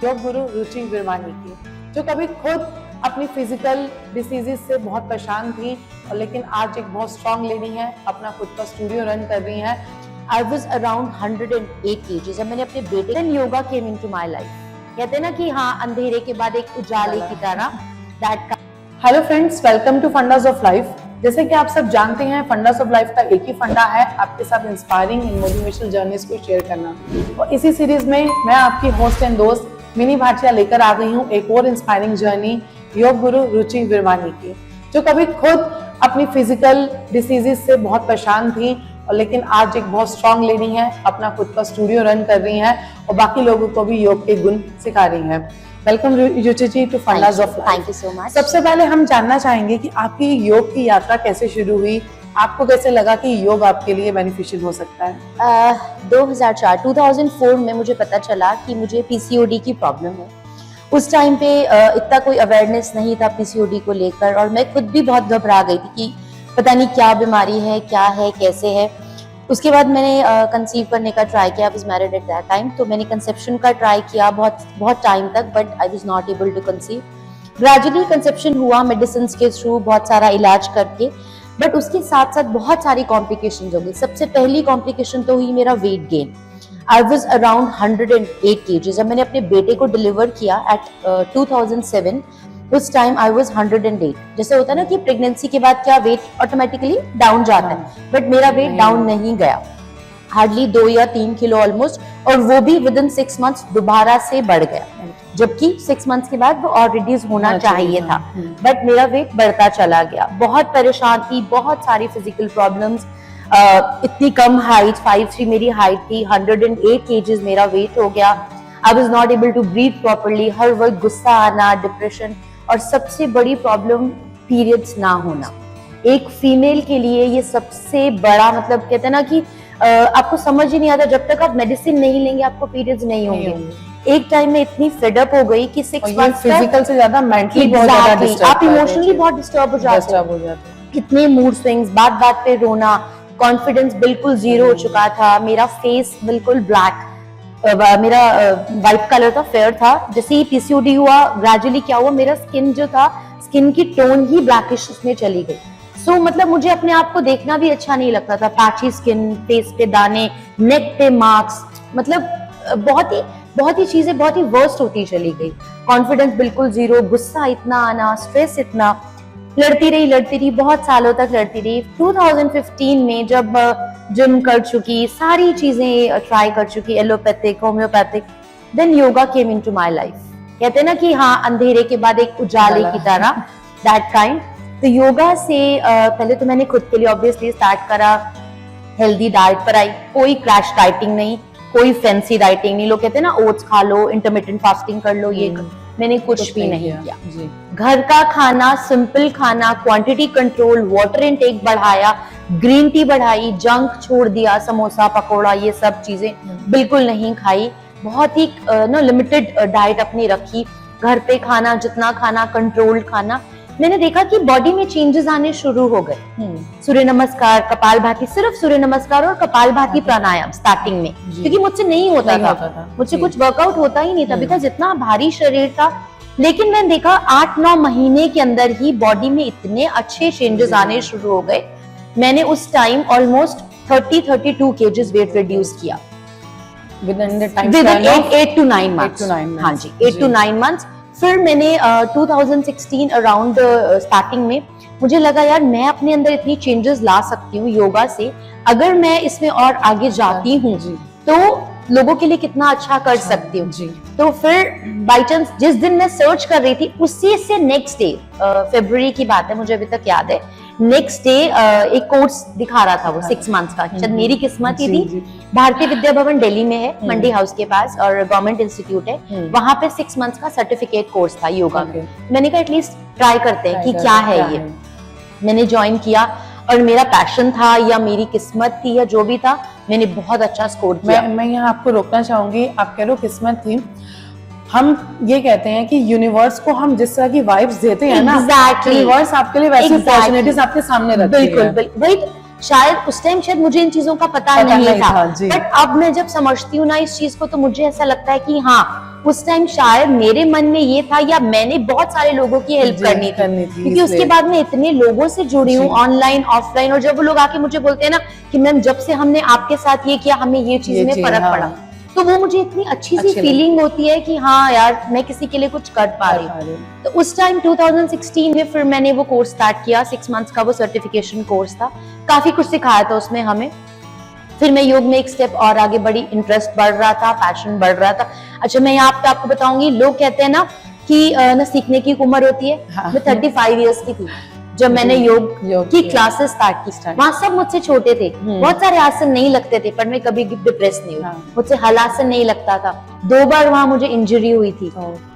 योग गुरु रुचि विरमानी की, जो कभी खुद अपनी फिजिकल डिसीजेस से बहुत परेशान थी और लेकिन आज एक बहुत स्ट्रॉन्ग लेडी है, अपना खुद का स्टूडियो रन कर रही है। I was around 108 kgs जब मैंने अपने बेटे then yoga came into my life। कहते हैं ना कि हाँ, अंधेरे के बाद एक उजाले की तरह that। Hello friends, welcome to fundas of life. जैसे कि आप सब जानते हैं, फंडास ऑफ लाइफ का एक ही फंडा है, आपके साथ इंस्पायरिंग एंड मोटिवेशनल जर्नीज को शेयर करना। और इसी सीरीज में मैं आपकी होस्ट एंड दोस्त मिनी भाटिया लेकर आ गई हूँ एक और इंस्पायरिंग जर्नी योग गुरु रुचि विरमानी की, जो कभी खुद अपनी फिजिकल डिसीजेस से बहुत परेशान थी और लेकिन आज एक बहुत स्ट्रॉन्ग लेडी है, अपना खुद का स्टूडियो रन कर रही हैं और बाकी लोगों को भी योग के गुण सिखा रही हैं। Welcome Ruchi ji to fundas of life. Thank you so much. सबसे पहले हम जानना चाहेंगे कि आपकी योग की यात्रा कैसे शुरू हुई, आपको कैसे लगा कि योग आपके लिए बेनिफिशियल हो सकता है? 2004 में मुझे पता चला कि मुझे पीसीओडी की प्रॉब्लम है। उस टाइम पे इतना कोई अवेयरनेस नहीं था पीसीओडी को लेकर और मैं खुद भी बहुत घबरा गई थी कि पता नहीं क्या बीमारी है, क्या है, कैसे है। उसके बाद मैंने कंसीव करने का ट्राई किया। I was married at that time, तो मैंने कंसेप्शन का ट्राई किया बहुत टाइम तक, but I was not able to conceive. Gradually conception हुआ मेडिसिन के थ्रू, बहुत सारा इलाज करके, बट उसके साथ साथ बहुत सारी कॉम्प्लिकेशंस हो गई। सबसे पहली कॉम्प्लिकेशन तो हुई मेरा weight gain. I was around 108 kgs जब मैंने अपने बेटे को डिलीवर किया एट 2007। उस टाइम आई वाज 108। जैसे होता है ना कि प्रेगनेंसी के बाद क्या वेट ऑटोमेटिकली डाउन जाता है, बट मेरा वेट डाउन नहीं गया, हार्डली 2 या 3 किलो ऑलमोस्ट, और वो भी विद इन 6 मंथ्स दोबारा से बढ़ गया, जबकि 6 मंथ्स के बाद वो और रिड्यूस होना चाहिए था, बट मेरा वेट बढ़ता चला गया। बहुत परेशान थी, बहुत सारी फिजिकल प्रॉब्लम्स, इतनी कम हाइट, 5'3" मेरी हाइट थी, 108 kgs मेरा वेट हो गया। I was not able to breathe properly, हर वक्त गुस्सा आना, डिप्रेशन, और सबसे बड़ी प्रॉब्लम पीरियड्स ना होना। एक फीमेल के लिए ये सबसे बड़ा, मतलब कहते हैं ना कि आपको समझ ही नहीं आता, जब तक आप मेडिसिन नहीं लेंगे आपको पीरियड्स नहीं होंगे। एक टाइम में इतनी फेडअप हो गई कि 6 मंथ्स फिजिकल से ज्यादा मेंटली बहुत ज्यादा डिस्टर्ब, आप इमोशनली बहुत डिस्टर्ब हो जाते हैं। कितने मूड स्विंग्स, बात बात पे रोना, कॉन्फिडेंस बिल्कुल जीरो हो चुका था, मेरा फेस बिल्कुल ब्लैक, मेरा वाइट कलर था, फेयर था। जैसे ही पीसीओडी हुआ, ग्रेजुअली क्या हुआ, मेरा स्किन जो था, स्किन की टोन ही ब्लैकिश उसमें चली गई। सो मतलब मुझे अपने आप को देखना भी अच्छा नहीं लगता था, पैची स्किन, फेस पे दाने, नेक पे मार्क्स, मतलब बहुत ही चीजें बहुत ही वर्स्ट होती चली गई। कॉन्फिडेंस बिल्कुल जीरो, गुस्सा इतना आना, स्ट्रेस इतना, लड़ती रही, बहुत सालों तक लड़ती रही। 2015 में जब जिम कर चुकी, सारी चीजें ट्राई कर चुकी, allopathic, homeopathic, then yoga came into my life. कहते हैं ना कि हाँ, अंधेरे के बाद एक उजाले की तरह, दैट काइंड। तो योगा से पहले तो मैंने खुद के लिए ऑब्वियसली स्टार्ट करा, हेल्दी डाइट पर आई, कोई क्रैश डाइटिंग नहीं, कोई फैंसी डाइटिंग नहीं। लोग कहते हैं ना ओट्स खा लो, इंटरमिटेंट फास्टिंग कर लो, ये मैंने कुछ भी नहीं किया। घर का खाना, सिंपल खाना, क्वांटिटी कंट्रोल, वाटर इनटेक बढ़ाया, ग्रीन टी बढ़ाई, जंक छोड़ दिया, समोसा पकोड़ा ये सब चीजें बिल्कुल नहीं खाई। बहुत ही लिमिटेड डाइट अपनी रखी, घर पे खाना, जितना खाना, कंट्रोल्ड खाना। मैंने देखा कि बॉडी में चेंजेस आने शुरू हो गए। सूर्य नमस्कार, कपालभाति, सिर्फ सूर्य नमस्कार और कपालभाति प्राणायाम स्टार्टिंग में, क्योंकि मुझसे नहीं होता था, मुझसे कुछ वर्कआउट होता ही नहीं था, बिकॉज इतना भारी शरीर था। लेकिन मैंने देखा 8-9 महीने के अंदर ही बॉडी में इतने अच्छे चेंजेस आने शुरू हो गए। मैंने उस time almost 30-32 kgs weight reduce किया विद इन 8 to 9 months। हाँ जी, 8 to 9 months। फिर मैंने 2016 अराउंड स्टार्टिंग में मुझे लगा यार, मैं अपने अंदर इतनी चेंजेस ला सकती हूँ योगा से, अगर मैं इसमें और आगे जाती हूँ तो लोगों के लिए कितना अच्छा कर सकती हूँ। तो फिर बाई चांस जिस दिन मैं सर्च कर रही थी, उसी से नेक्स्ट डे, फरवरी की बात है, मुझे अभी तक याद है, नेक्स्ट डे एक कोर्स दिखा रहा था वो 6 मंथ्स का। शायद मेरी किस्मत ही थी। भारतीय विद्या भवन दिल्ली में है, मंडी हाउस के पास, और गवर्नमेंट इंस्टीट्यूट है, वहां पे 6 मंथ्स का सर्टिफिकेट कोर्स था योगा में। मैंने कहा एटलीस्ट ट्राई करते हैं कि क्या है ये। मैंने ज्वाइन किया और मेरा पैशन था या मेरी किस्मत थी या जो भी था, मैंने बहुत अच्छा स्कोर किया। मैं यहाँ आपको रोकना चाहूंगी, आप कह रहे हो किस्मत थी, हम ये कहते हैं कि यूनिवर्स को हम जिस तरह की वाइब्स देते हैं ना, यूनिवर्स आपके लिए वैसी अपॉर्चुनिटीज आपके सामने रखती है। बिल्कुल, शायद उस टाइम शायद मुझे इन चीजों का पता नहीं था, बट अब मैं जब समझती हूँ ना इस चीज को, तो मुझे ऐसा लगता है कि हाँ, उस टाइम शायद मेरे मन में ये था, या मैंने बहुत सारे लोगों की हेल्प करनी थी, क्योंकि उसके बाद मैं इतने लोगों से जुड़ी हूँ, ऑनलाइन ऑफलाइन, और जब वो लोग आके मुझे बोलते हैं ना कि मैम जब से हमने आपके साथ ये किया हमें ये चीज में फर्क पड़ा, तो वो मुझे इतनी अच्छी सी फीलिंग होती है कि हाँ यार मैं किसी के लिए कुछ कर पा रही हूँ। तो उस टाइम 2016 में फिर मैंने वो कोर्स स्टार्ट किया, 6 मंथ्स का वो सर्टिफिकेशन कोर्स था, काफी कुछ सिखाया था उसमें हमें। फिर मैं योग में एक स्टेप और आगे बढ़ी, इंटरेस्ट बढ़ रहा था, पैशन बढ़ रहा था। अच्छा मैं यहाँ पे आपको बताऊंगी, लोग कहते हैं ना कि ना सीखने की उम्र होती है, मैं 35 इयर्स की थी जब मैंने योग की क्लासेस स्टार्ट की। वहां सब मुझसे छोटे थे, बहुत सारे आसन नहीं लगते थे, पर मैं कभी डिप्रेस नहीं हुई, मुझसे हलासन नहीं लगता था। 2 बार वहां मुझे इंजरी हुई थी,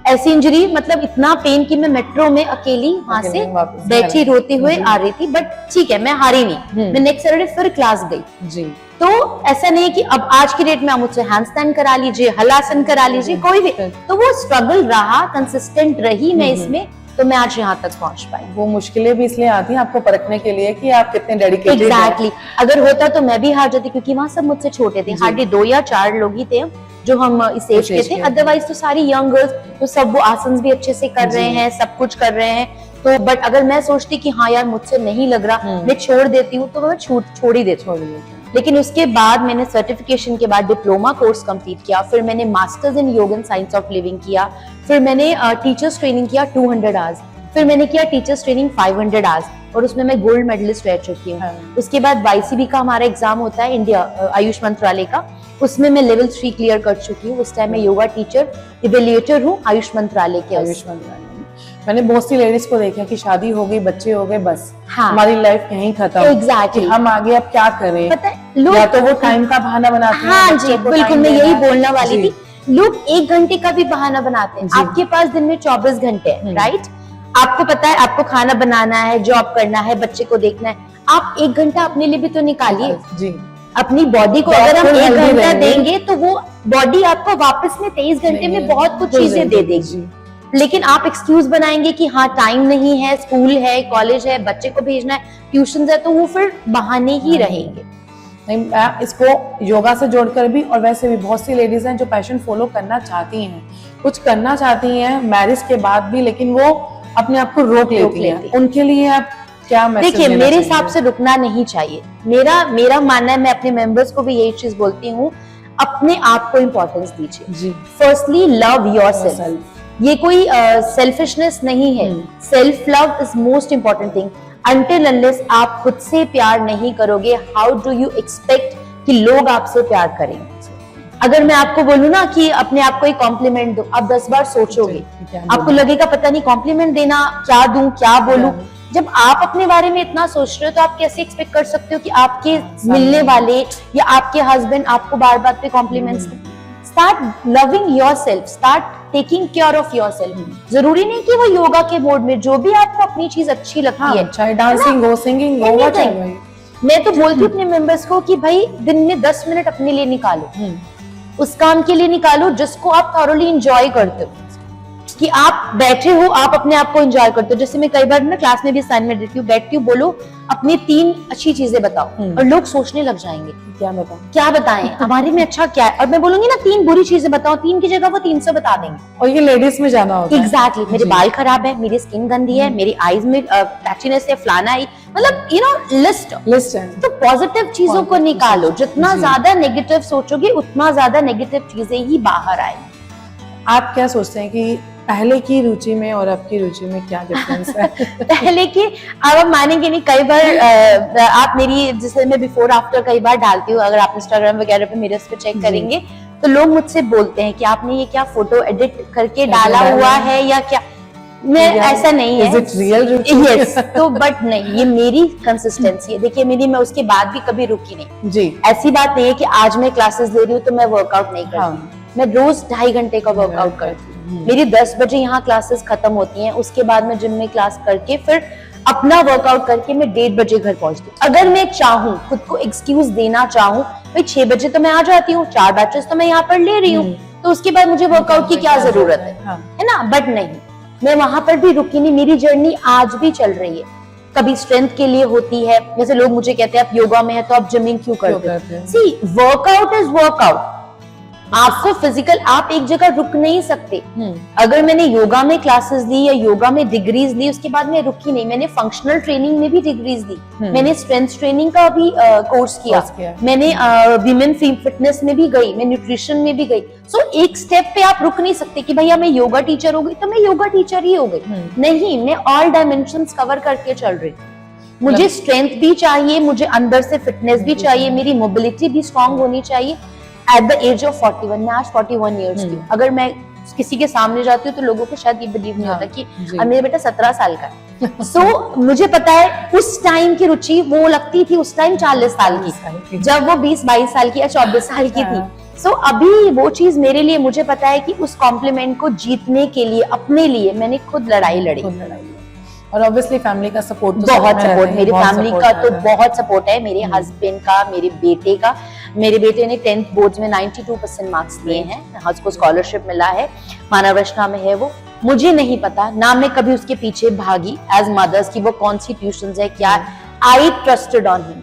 ऐसी इंजरी मतलब इतना पेन कि मैं मेट्रो में अकेली वहां से बैठी रोते हुए आ रही थी, बट ठीक है मैं हारी नहीं, मैं नेक्स्ट सैटरडे फिर क्लास गई जी। तो ऐसा नहीं कि अब आज की डेट में आप मुझसे हैंडस्टैंड करा लीजिए, हलासन करा लीजिए, कोई भी, तो वो स्ट्रगल रहा, कंसिस्टेंट रही मैं इसमें, तो मैं आज यहाँ तक पहुंच पाई। वो मुश्किलें भी इसलिए आती हैं आपको परखने के लिए कि आप कितने डेडिकेटेड हैं। एग्जैक्टली, अगर होता तो मैं भी हार जाती, क्योंकि वहां सब मुझसे छोटे थे, हार्डली 2 या 4 लोग ही थे जो हम इस एज के थे, अदरवाइज तो सारी यंग गर्ल्स, तो सब वो आसन भी अच्छे से कर रहे हैं, सब कुछ कर रहे हैं। तो बट अगर मैं सोचती कि हाँ यार मुझसे नहीं लग रहा, मैं छोड़ देती हूँ, तो मैं छोड़ ही देती। लेकिन उसके बाद मैंने सर्टिफिकेशन के बाद डिप्लोमा कोर्स कंप्लीट किया, फिर मैंने मास्टर्स इन योग एंड साइंस ऑफ लिविंग किया, फिर मैंने टीचर्स ट्रेनिंग किया 200 आवर्स, फिर मैंने किया टीचर्स ट्रेनिंग 500 आवर्स, और उसमें मैं गोल्ड मेडलिस्ट रह चुकी हूँ। उसके बाद YCB का हमारा एग्जाम होता है इंडिया आयुष मंत्रालय का, उसमें मैं लेवल 3 क्लियर कर चुकी हूँ। उस टाइम मैं योगा टीचर इवेल्युएटर हूँ आयुष मंत्रालय के। मैंने बहुत सी लेडीज को देखा कि शादी हो गई, बच्चे हो गए, बस हमारी लाइफ यहीं खत्म। एग्जैक्टली, हम आगे अब क्या करें, पता है लोग या तो वो टाइम का बहाना बनाते हैं। हाँ जी बिल्कुल, मैं यही बोलने वाली थी, लोग 1 घंटे का भी बहाना बनाते हैं। आपके पास दिन में 24 घंटे है, राइट? आपको पता है आपको खाना बनाना है, जॉब करना है, बच्चे को देखना है, आप 1 घंटा अपने लिए भी तो निकालिए जी। अपनी बॉडी को अगर हम 1 घंटा देंगे तो वो बॉडी आपको वापस में 23 घंटे में बहुत कुछ चीजें दे देगी। लेकिन आप एक्सक्यूज बनाएंगे कि हाँ टाइम नहीं है, स्कूल है, कॉलेज है, बच्चे को भेजना है, ट्यूशन है, तो वो फिर बहाने ही रहेंगे। नहीं, इसको योगा से जोड़कर भी, और वैसे भी बहुत सी लेडीज हैं जो पैशन फॉलो करना चाहती हैं, कुछ करना चाहती हैं मैरिज के बाद भी, लेकिन वो अपने आप को रोक लेती हैं। उनके लिए आप क्या मैसेज? देखिए मेरे हिसाब से रुकना नहीं चाहिए। मेरा मानना है, मैं अपने मेंबर्स को भी यही चीज बोलती हूँ, अपने आप को इम्पोर्टेंस दीजिए। फर्स्टली लव योरसेल्फ, ये कोई सेल्फिशनेस नहीं है, self love is most important thing. Until unless आप खुद से प्यार नहीं करोगे, हाउ डू यू एक्सपेक्ट कि लोग आपसे प्यार करेंगे? अगर मैं आपको बोलूं ना कि अपने आप को एक कॉम्प्लीमेंट दो, आप 10 बार सोचोगे, आपको लगेगा पता नहीं कॉम्प्लीमेंट देना क्या दूं, क्या बोलूं। जब आप अपने बारे में इतना सोच रहे हो तो आप कैसे एक्सपेक्ट कर सकते हो कि आपके मिलने वाले या आपके हस्बैंड आपको बार बार पे कॉम्प्लीमेंट्स दें? Start loving yourself, start taking care of yourself. जरूरी नहीं कि वो योगा के मोड में, जो भी आपको अपनी चीज अच्छी लगती है, चाहे डांसिंग हो, सिंगिंग हो, मैं तो बोलती हूँ अपने मेंबर्स को कि भाई दिन में 10 मिनट अपने लिए निकालो, उस काम के लिए निकालो जिसको आप थॉरोली एंजॉय करते हो, कि आप बैठे हो, आप अपने आप को एंजॉय करते हो। जैसे मैं कई बार ना क्लास में भी असाइनमेंट देती हूँ, बैठती हूँ, बोलो अपनी 3 अच्छी चीजें बताओ, और लोग सोचने लग जाएंगे क्या बताएं हमारे में अच्छा क्या है, और मैं बोलूंगी ना 3 बुरी चीजें बताओ, 3 की जगह वो 300 बता देंगे। और ये लेडीज में जाना होता है। एग्जैक्टली, मेरे बाल खराब है, मेरी स्किन गंदी है, मेरी आईज में पैचीनेस है, फलाना है, मतलब यू नो लिस्ट है। तो पॉजिटिव चीजों को निकालो, जितना ज्यादा नेगेटिव सोचोगे उतना ज्यादा नेगेटिव चीजें ही बाहर आएंगी। आप क्या सोचते हैं कि पहले की रुचि में और अब की रुचि में क्या डिफरेंस है? पहले की, अब आप मानेंगे नहीं, कई बार आप मेरी, जैसे मैं बिफोर आफ्टर कई बार डालती हूँ, अगर आप इंस्टाग्राम वगैरह पे मेरे उस पे चेक करेंगे तो लोग मुझसे बोलते हैं कि आपने ये क्या फोटो एडिट करके डाला हुआ है या क्या। मैं ऐसा नहीं है, यस तो बट नहीं, ये मेरी कंसिस्टेंसी है। देखिए मेरी, मैं उसके बाद भी कभी रुकी नहीं जी। ऐसी बात नहीं है कि आज मैं क्लासेस ले रही हूँ तो मैं वर्कआउट नहीं करती, मैं रोज 2.5 घंटे का वर्कआउट करती हूँ। मेरी 10 बजे यहाँ क्लासेस खत्म होती हैं, उसके बाद मैं जिम में क्लास करके फिर अपना वर्कआउट करके मैं 1:30 बजे घर पहुंचती हूँ। अगर मैं चाहूँ, खुद को एक्सक्यूज देना चाहूँ, भाई 6 बजे तो मैं आ जाती हूँ, 4 बैचेस तो मैं यहाँ पर ले रही हूँ, तो उसके बाद मुझे वर्कआउट की क्या जरूरत है ना? बट नहीं, मैं वहां पर भी रुकी नहीं, मेरी जर्नी आज भी चल रही है। कभी स्ट्रेंथ के लिए होती है, जैसे लोग मुझे कहते हैं आप योगा में है तो आप जिमिंग क्यों करते हो? सी वर्कआउट इज वर्कआउट, आपको फिजिकल, आप एक जगह रुक नहीं सकते। अगर मैंने योगा में क्लासेस ली या योगा में डिग्रीज ली, उसके बाद मैं रुकी नहीं। मैंने फंक्शनल ट्रेनिंग में भी डिग्रीज ली, मैंने स्ट्रेंथ ट्रेनिंग का भी कोर्स किया, मैंने विमेन फिटनेस में भी गई, मैं न्यूट्रिशन में भी गई। सो एक स्टेप पे आप रुक नहीं सकते कि भैया मैं योगा टीचर हो गई तो मैं योगा टीचर ही हो गई। नहीं, मैं ऑल डायमेंशंस कवर करके चल रही। मुझे स्ट्रेंथ भी चाहिए, मुझे अंदर से फिटनेस भी चाहिए, मेरी मोबिलिटी भी स्ट्रांग होनी चाहिए। एट द एज ऑफ 41, मैं आज 41 ईयर्स की, अगर मैं किसी के सामने जाती हूँ तो लोगों को शायद ये बिलीव नहीं होता कि अब मेरा बेटा 17 साल का है। सो मुझे पता है उस टाइम की रुचि वो लगती थी उस टाइम 40 साल की, जब वो 20-22 साल की या 24 साल की थी। सो अभी वो चीज मेरे लिए, मुझे पता है कि उस कॉम्प्लीमेंट को जीतने के लिए अपने लिए मैंने खुद लड़ाई लड़ी। और ऑब्वियसली फैमिली का सपोर्ट तो बहुत सपोर्ट, मेरी फैमिली का तो बहुत सपोर्ट है, मेरे हस्बैंड का, मेरे बेटे का। मेरे बेटे ने 10th बोर्ड्स में 92% मार्क्स लिए हैं, उसको स्कॉलरशिप मिला है, मानव रचना में है वो। मुझे नहीं पता ना, मैं कभी उसके पीछे भागी एज मदर्स की वो कौन सी ट्यूशंस है क्या। आई ट्रस्टेड ऑन हिम,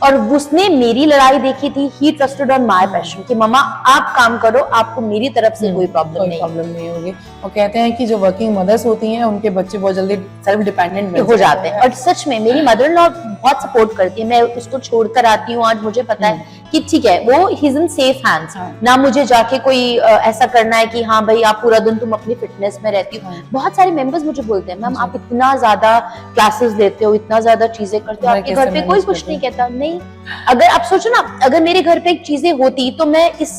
और उसने मेरी लड़ाई देखी थी। ही ट्रस्टेड ऑन माय पैशन कि मम्मा आप काम करो, आपको मेरी तरफ से कोई प्रॉब्लम नहीं होगी। और कहते हैं कि जो वर्किंग मदर्स होती हैं उनके बच्चे बहुत जल्दी सेल्फ डिपेंडेंट हो जाते हैं। और सच में मेरी मदर इन लॉ बहुत सपोर्ट करती है। मैं उसको छोड़कर आती हूँ, आज मुझे पता है कि ठीक है वो he is in safe hands. ना मुझे जाके कोई ऐसा करना है कि हाँ भाई आप पूरा दिन तुम अपनी फिटनेस में रहती हो। बहुत सारे मेंबर्स मुझे बोलते हैं मैम आप इतना ज्यादा क्लासेस लेते हो, इतना ज्यादा चीजें करते हो, आपके घर पे कोई कुछ नहीं कहता। नहीं, अगर आप सोचो ना, अगर मेरे घर पे चीजें होती तो मैं इस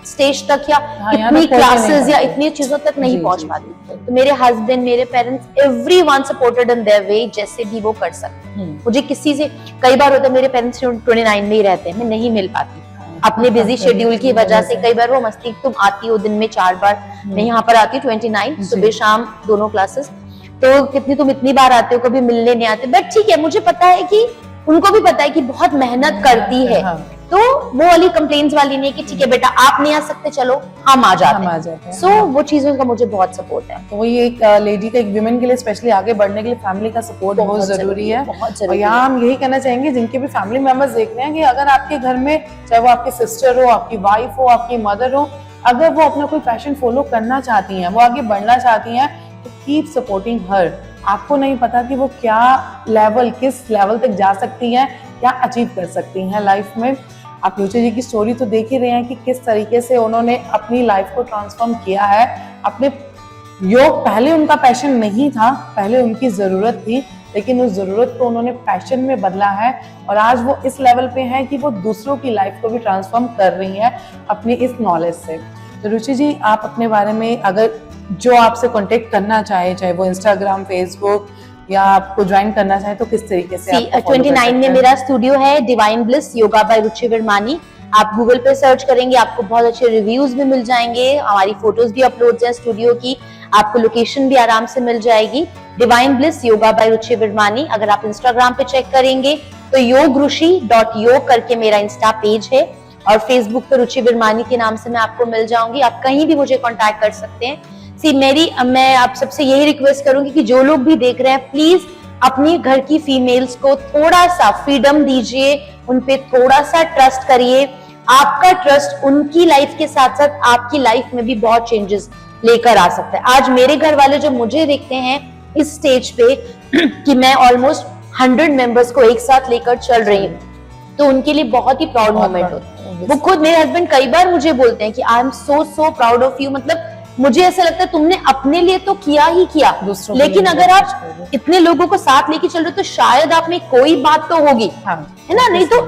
स्टेज तक या इतनी क्लासेस या इतनी चीजों तक नहीं पहुंच पाती। तो मेरे हस्बैंड, मेरे parents, everyone supported in their way, जैसे भी वो कर सकते। मुझे किसी से, कई बार होता है मेरे पेरेंट्स 29 में ही रहते हैं, मैं नहीं मिल पाती अपने बिजी शेड्यूल की वजह से। कई बार वो मस्ती, तुम आती हो दिन में 4 बार, मैं यहाँ पर आती हूँ 29 सुबह शाम दोनों क्लासेस, तो कितनी तुम इतनी बार आते हो, कभी मिलने नहीं आते। बट ठीक है, मुझे पता है कि उनको भी पता है कि बहुत मेहनत करती है। तो वो वाली कंप्लेंट्स वाली नहीं कि ठीक है बेटा आप नहीं आ सकते, चलो हम आ जाते हैं। सो वो चीजों का मुझे बहुत सपोर्ट है। तो वही एक लेडी का, एक विमेन के लिए स्पेशली आगे बढ़ने के लिए फैमिली का सपोर्ट बहुत जरूरी है। और यहाँ हम यही कहना चाहेंगे जिनके भी फैमिली मेंबर्स देख रहे हैं कि अगर आपके घर में, चाहे वो आपकी सिस्टर हो, आपकी वाइफ हो, आपकी मदर हो, अगर वो अपना कोई पैशन फॉलो करना चाहती हैं, वो आगे बढ़ना चाहती हैं, तो कीप सपोर्टिंग हर। आपको नहीं पता कि वो क्या लेवल, किस लेवल तक जा सकती हैं, क्या अचीव कर सकती हैं लाइफ में। आप रुचि जी की स्टोरी तो देख ही रहे हैं कि किस तरीके से उन्होंने अपनी लाइफ को ट्रांसफॉर्म किया है। अपने योग, पहले उनका पैशन नहीं था, पहले उनकी जरूरत थी, लेकिन उस जरूरत को उन्होंने पैशन में बदला है और आज वो इस लेवल पे हैं कि वो दूसरों की लाइफ को भी ट्रांसफॉर्म कर रही हैं अपनी इस नॉलेज से। तो रुचि जी, आप अपने बारे में, अगर जो आपसे कांटेक्ट करना चाहे, चाहे वो इंस्टाग्राम, फेसबुक या आपको ज्वाइन करना चाहे, तो किस तरीके से? 29 में मेरा स्टूडियो है, डिवाइन ब्लिस योगा बाय रुचि विरमानी। आप गूगल पे सर्च करेंगे, आपको बहुत अच्छे रिव्यूज भी मिल जाएंगे, हमारी फोटोज भी अपलोड हैं स्टूडियो की, आपको लोकेशन भी आराम से मिल जाएगी। डिवाइन ब्लिस योगा बाय रुचि विरमानी। अगर आप इंस्टाग्राम पे चेक करेंगे तो yogrushi.योग करके मेरा इंस्टा पेज है, और फेसबुक पे रुचि विरमानी के नाम से मैं आपको मिल जाऊंगी। आप कहीं भी मुझे कांटेक्ट कर सकते हैं। मैं आप सबसे यही रिक्वेस्ट करूंगी कि जो लोग भी देख रहे हैं, प्लीज अपनी घर की फीमेल्स को थोड़ा सा फ्रीडम दीजिए, उन पे थोड़ा सा ट्रस्ट करिए। आपका ट्रस्ट उनकी लाइफ के साथ साथ आपकी लाइफ में भी बहुत चेंजेस लेकर आ सकता है। आज मेरे घर वाले जो मुझे देखते हैं इस स्टेज पे कि मैं ऑलमोस्ट 100 मेंबर्स को एक साथ लेकर चल रही हूँ, तो उनके लिए बहुत ही प्राउड मोमेंट होता है। वो खुद, मेरे हस्बैंड कई बार मुझे बोलते हैं कि I am so proud of you. मतलब मुझे ऐसा लगता है तुमने अपने लिए तो किया ही किया, लेकिन अगर आप इतने लोगों को साथ लेके चल रहे हो तो शायद आप में कोई बात तो होगी, है ना? नहीं तो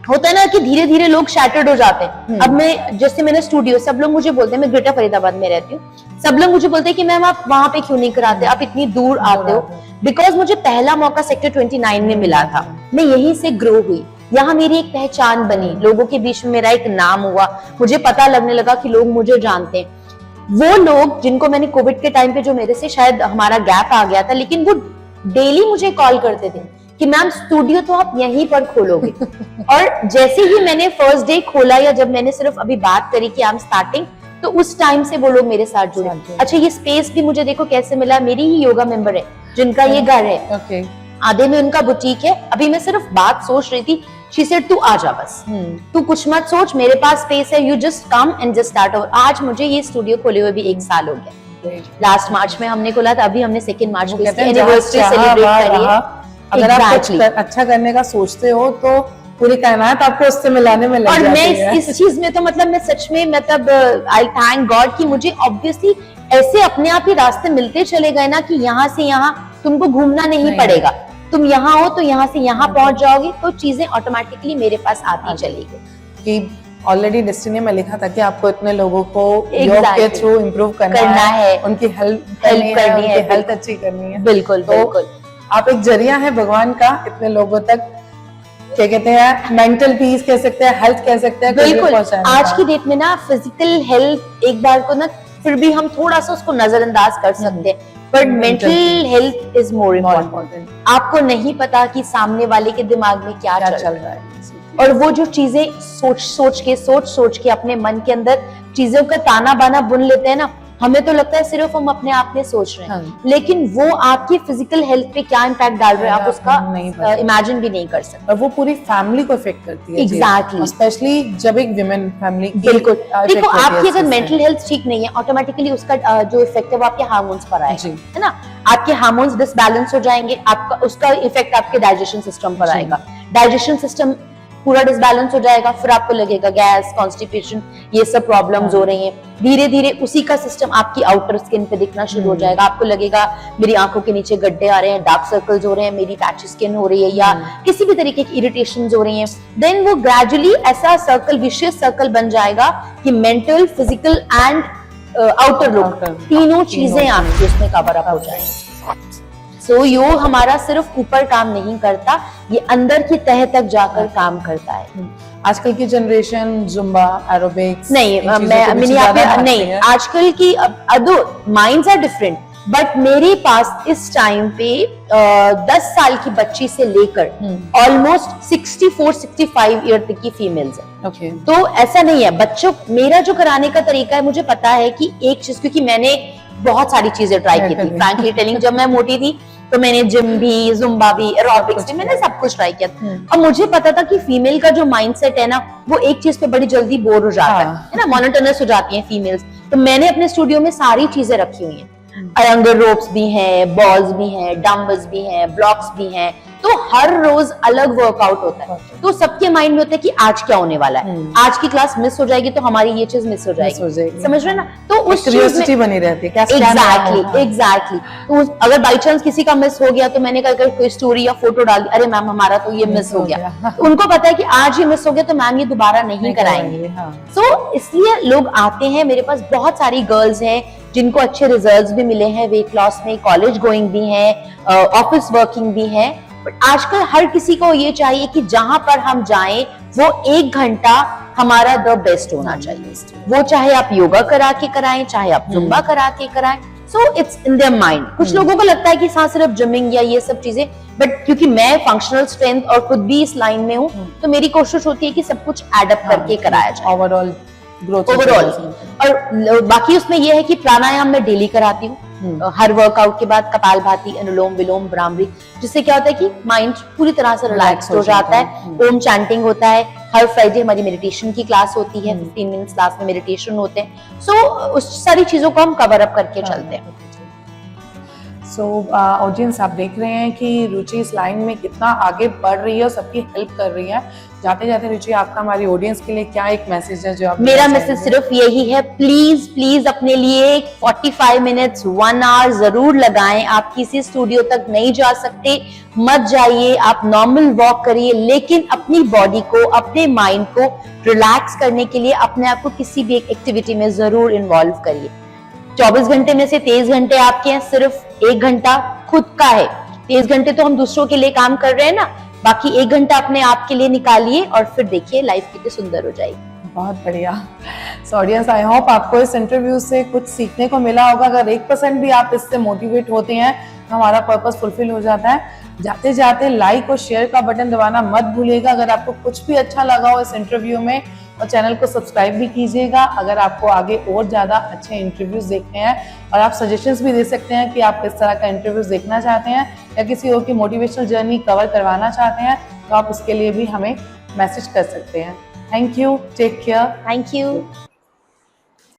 होता है ना कि धीरे धीरे लोग शैटर्ड हो जाते हैं। अब मैं, जैसे मैंने स्टूडियो, सब लोग मुझे बोलते हैं, मैं ग्रेटर फरीदाबाद में रहती हूँ, सब लोग मुझे बोलते हैं कि मैम आप वहां पे क्यों नहीं कराते, आप इतनी दूर आते हो। बिकॉज मुझे पहला मौका सेक्टर 29 में मिला था, मैं यहीं से ग्रो हुई, यहाँ मेरी एक पहचान बनी, लोगों के बीच में मेरा एक नाम हुआ, मुझे पता लगने लगा कि लोग मुझे जानते हैं। वो लोग जिनको मैंने कोविड के टाइम पे, जो मेरे से शायद हमारा गैप आ गया था, लेकिन वो डेली मुझे कॉल करते थे कि मैम स्टूडियो तो आप यहीं पर खोलोगे। और जैसे ही मैंने फर्स्ट डे खोला, या जब मैंने सिर्फ अभी बात करी कि आई एम स्टार्टिंग, तो उस टाइम से वो लोग मेरे साथ जुड़े। अच्छा, ये स्पेस भी मुझे देखो कैसे मिला, मेरी ही योगा मेंबर है जिनका ये घर है, आधे में उनका बुटीक है। अभी मैं सिर्फ बात सोच रही थी, शी सेड तू आ जा बस, तू कुछ मत सोच, मेरे पास स्पेस है, you just come and just start over. आज मुझे ये स्टूडियो खोले हुए भी 1 साल हो गया। लास्ट मार्च में हमने खोला था, अभी हमने सेकंड मार्च को इसकी एनिवर्सरी सेलिब्रेट करी है। अगर आप कुछ अच्छा करने का सोचते हो तो पूरी कायनात आपको उससे मिलाने में लग और जाती मैं है। इस चीज में तो मतलब मैं सच में मतलब आई थैंक गॉड कि मुझे ऑब्वियसली ऐसे अपने आप ही रास्ते मिलते चले गए ना कि यहाँ से यहाँ तुमको घूमना नहीं पड़ेगा, तुम यहाँ हो तो यहाँ से यहाँ पहुंच जाओगे, तो चीजें ऑटोमेटिकली मेरे पास आती चलेगी। कि ऑलरेडी डेस्टिनी में लिखा था कि आपको इतने लोगों को योग के थ्रू इम्प्रूव करना है, उनकी हेल्प करनी है, उनकी हेल्थ अच्छी करनी है। बिल्कुल बिल्कुल, आप एक जरिया है भगवान का इतने लोगों तक, क्या कहते हैं, मेंटल पीस कह सकते हैं, हेल्थ कह सकते हैं, बिल्कुल। आज की डेट में ना फिजिकल हेल्थ एक बार को ना फिर भी हम थोड़ा सा उसको नजरअंदाज कर सकते हैं, but mental health is more important. आपको नहीं पता कि सामने वाले के दिमाग में क्या चल रहा है, और वो जो चीजें सोच के अपने मन के अंदर चीजों का ताना बाना बुन लेते हैं ना, हमें तो लगता है सिर्फ हम अपने आप में सोच रहे हैं, लेकिन वो आपकी फिजिकल हेल्थ पे क्या इम्पैक्ट डाल रहे हैं आप उसका इमेजिन भी नहीं कर सकते, और वो पूरी फैमिली को इफेक्ट करती है। एग्जैक्टली, स्पेशली जब एक विमेन फैमिली, बिल्कुल। देखो आपकी अगर मेंटल हेल्थ ठीक नहीं है, ऑटोमेटिकली उसका जो इफेक्ट है वो आपके हार्मोन्स पर आएगा, है ना। आपके हार्मोन्स डिसबैलेंस हो जाएंगे, आपका उसका इफेक्ट आपके डाइजेशन सिस्टम पर आएगा, डाइजेशन सिस्टम पूरा डिसबैलेंस हो जाएगा, फिर आपको लगेगा गैस, कॉन्स्टिपेशन, ये सब प्रॉब्लम्स हो रही हैं। धीरे धीरे उसी का सिस्टम आपकी आउटर स्किन पे दिखना शुरू हो जाएगा, आपको लगेगा मेरी आंखों के नीचे गड्ढे आ रहे हैं, डार्क सर्कल्स हो रहे हैं, मेरी पैची स्किन हो रही है, या किसी भी तरीके की इरिटेशंस हो रही हैं। देन वो ग्रेजुअली ऐसा सर्कल, विशियस सर्कल बन जाएगा कि mental, physical and outer look, तीनों चीजें आपकी उसमें कवर अप हो जाएंगी। सो योग हमारा सिर्फ ऊपर काम नहीं करता, ये अंदर की तह तक जाकर काम करता है। आजकल की जनरेशन जुम्बा, एरोबिक्स नहीं, नहीं, आजकल की अदो माइंड्स आर डिफरेंट, बट मेरे पास इस टाइम पे 10 साल की बच्ची से लेकर ऑलमोस्ट 64-65 ईयर तक की फीमेल्स है। तो ऐसा नहीं है, बच्चों मेरा जो कराने का तरीका है, मुझे पता है कि एक चीज, क्योंकि मैंने बहुत सारी चीजें ट्राई की थी, फ्रैंकली टेलिंग, जब मैं मोटी थी तो मैंने जिम भी, जुम्बा भी, एरोबिक्स भी, मैंने सब कुछ ट्राई किया था। अब मुझे पता था कि फीमेल का जो माइंडसेट है ना, वो एक चीज पे बड़ी जल्दी बोर हो जाता है ना, मोनोटोनस हो जाती हैं फीमेल्स। तो मैंने अपने स्टूडियो में सारी चीजें रखी हुई हैं, अयंगर रोप्स भी हैं, बॉल्स भी हैं, डम्बल्स भी हैं, ब्लॉक्स भी हैं, तो हर रोज अलग वर्कआउट होता है। तो सबके माइंड में होता है कि आज क्या होने वाला है, आज की क्लास मिस हो जाएगी तो हमारी ये चीज मिस हो जाएगी, समझ रहे ना। तो उस क्यूरियोसिटी बनी रहती है। एग्जैक्टली। तो अगर बाई चांस किसी का मिस हो गया तो मैंने कल कोई स्टोरी या फोटो डाल दी, अरे मैम हमारा तो ये मिस हो गया, तो उनको पता है कि आज ये मिस हो गया तो मैम ये दोबारा नहीं कराएंगे। तो इसलिए लोग आते हैं मेरे पास, बहुत सारी गर्ल्स हैं जिनको अच्छे रिजल्ट्स भी मिले हैं वेट लॉस में, कॉलेज गोइंग भी हैं, ऑफिस वर्किंग भी हैं। बट आजकल हर किसी को ये चाहिए कि जहां पर हम जाएं वो 1 घंटा हमारा द बेस्ट होना चाहिए, वो चाहे आप योगा करा के कराएं, चाहे आप जुम्बा करा के कराएं। So it's in their mind. कुछ लोगों को लगता है कि हाँ सिर्फ जिमिंग या ये सब चीजें, बट क्योंकि मैं फंक्शनल स्ट्रेंथ और खुद भी इस लाइन में हूँ, तो मेरी कोशिश होती है कि सब कुछ एडअप करके कराया जाए, ओवरऑल ग्रोथ। और बाकी उसमें यह है कि प्राणायाम मैं डेली कराती हूँ, हर वर्कआउट के बाद कपालभाति, अनुलोम विलोम, भ्रामरी, जिससे क्या होता है कि माइंड पूरी तरह से रिलैक्स हो जाता है। ओम चैंटिंग होता है, हर फ्राइडे हमारी मेडिटेशन की क्लास होती है, 15 मिनट्स क्लास में मेडिटेशन होते हैं। सो उस सारी चीजों को हम कवर अप करके चलते हैं। सो ऑडियंस आप देख रहे हैं कि रुचि इस लाइन में कितना आगे बढ़ रही है और सबकी हेल्प कर रही है। जाते जाते रुचि, आपका हमारी ऑडियंस के लिए क्या एक मैसेज है जो आप? मेरा मैसेज सिर्फ यही है, प्लीज प्लीज अपने लिए 45 मिनट्स 1 आवर जरूर लगाएं। आप किसी स्टूडियो तक नहीं जा सकते, मत जाइए, आप नॉर्मल वॉक करिए, लेकिन अपनी बॉडी को, अपने माइंड को रिलैक्स करने के लिए अपने आप को किसी भी एक एक्टिविटी में जरूर इन्वॉल्व करिए। 24 घंटे में से 23 घंटे आपके हैं, सिर्फ 1 घंटा खुद का है। 23 घंटे तो हम दूसरों के लिए काम कर रहे हैं ना, बाकी 1 घंटा अपने आप के लिए निकालिए और फिर देखिए लाइफ कितनी सुंदर हो जाएगी। बहुत बढ़िया। सो ऑडियंस, आई होप आपको इस इंटरव्यू से कुछ सीखने को मिला होगा। अगर 1% भी आप इससे मोटिवेट होते हैं तो हमारा पर्पस फुलफिल हो जाता है। जाते जाते लाइक और शेयर का बटन दबाना मत भूलिएगा अगर आपको कुछ भी अच्छा लगा हो इस इंटरव्यू में, और चैनल को सब्सक्राइब भी कीजिएगा अगर आपको आगे और ज़्यादा अच्छे इंटरव्यूज देखने हैं। और आप सजेशंस भी दे सकते हैं कि आप किस तरह का इंटरव्यूज देखना चाहते हैं या किसी और की मोटिवेशनल जर्नी कवर करवाना चाहते हैं, तो आप उसके लिए भी हमें मैसेज कर सकते हैं। Thank you, take care. Thank you.